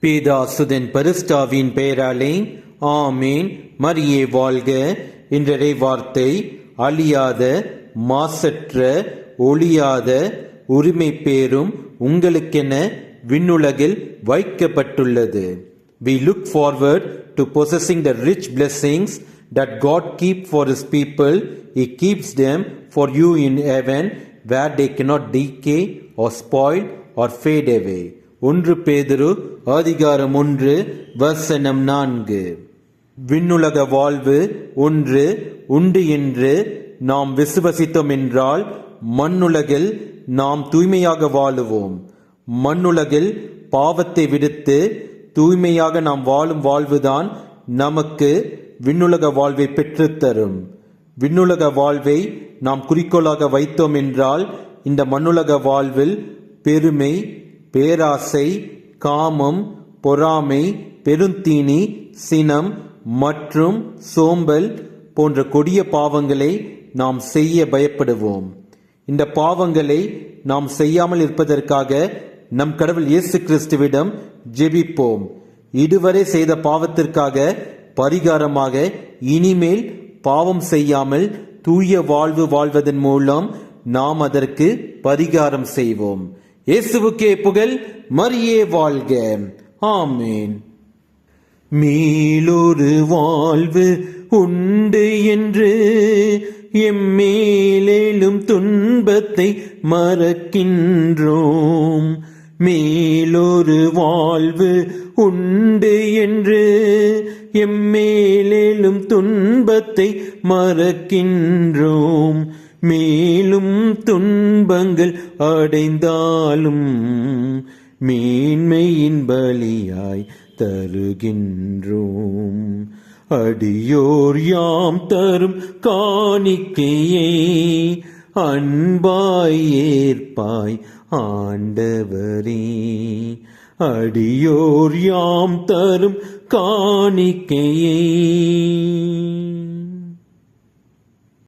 பேதாசுதன் பரிஸ்டாவின் பெயராலே ஆமேன். மரியே வாழ்க. இன்றைய வார்த்தை அழியாத மாசற்ற ஒளியாத உரிமை பேரும் உங்களுக்கென விண்ணுலகில் வைக்கப்பட்டுள்ளது. We look forward to possessing the rich blessings that God keeps for His people. He keeps them for you in heaven, where they cannot decay or spoil or fade away. 1 பேதுரு அதிகாரம் 1 வசனம் 4. விண்ணுலக வாழ்வு ஒன்று உண்டு என்று நாம் விசுவசித்தோம் என்றால் மண்ணுலகில் நாம் தூய்மையாக வாழுவோம். மண்ணுலகில் பாவத்தை விடுத்து தூய்மையாக நாம் வாழும் வாழ்வுதான் நமக்கு விண்ணுலக வாழ்வை பெற்றுத்தரும். விண்ணுலக வாழ்வை நாம் குறிக்கோளாக வைத்தோம் என்றால் இந்த மண்ணுலக வாழ்வில் பெருமை, பேராசை, காமம், பொறாமை, பெருந்தீனி, சினம் மற்றும் சோம்பல் போன்ற கொடிய பாவங்களை நாம் செய்ய பயப்படுவோம். இந்த பாவங்களை நாம் செய்யாமல் இருப்பதற்காக நம் கடவுள் இயேசு கிறிஸ்துவிடம் ஜெபிப்போம். இதுவரை செய்த பாவத்திற்காக பரிகாரமாக இனிமேல் பாவம் செய்யாமல் தூய வாழ்வு வாழ்வதன் மூலம் நாம் அதற்கு பரிகாரம் செய்வோம். இயேசுவுக்கே புகழ். மரியே வாழ்க. ஆமேன். மேலொரு வாழ்வு உண்டு என்று எம்மேலும் துன்பத்தை மறக்கின்றோம். மேலொரு வாழ்வு உண்டு என்று எம்மேலும் துன்பத்தை மறக்கின்றோம். மேலும் துன்பங்கள் அடைந்தாலும் மேன்மையின் பலியாய் தருகின்றோம். அடியோர் யாம் தரும் காணிக்கையை அன்பாய் ஏற்பாய் ஆண்டவரே. அடியோர் யாம் தரும் காணிக்கையை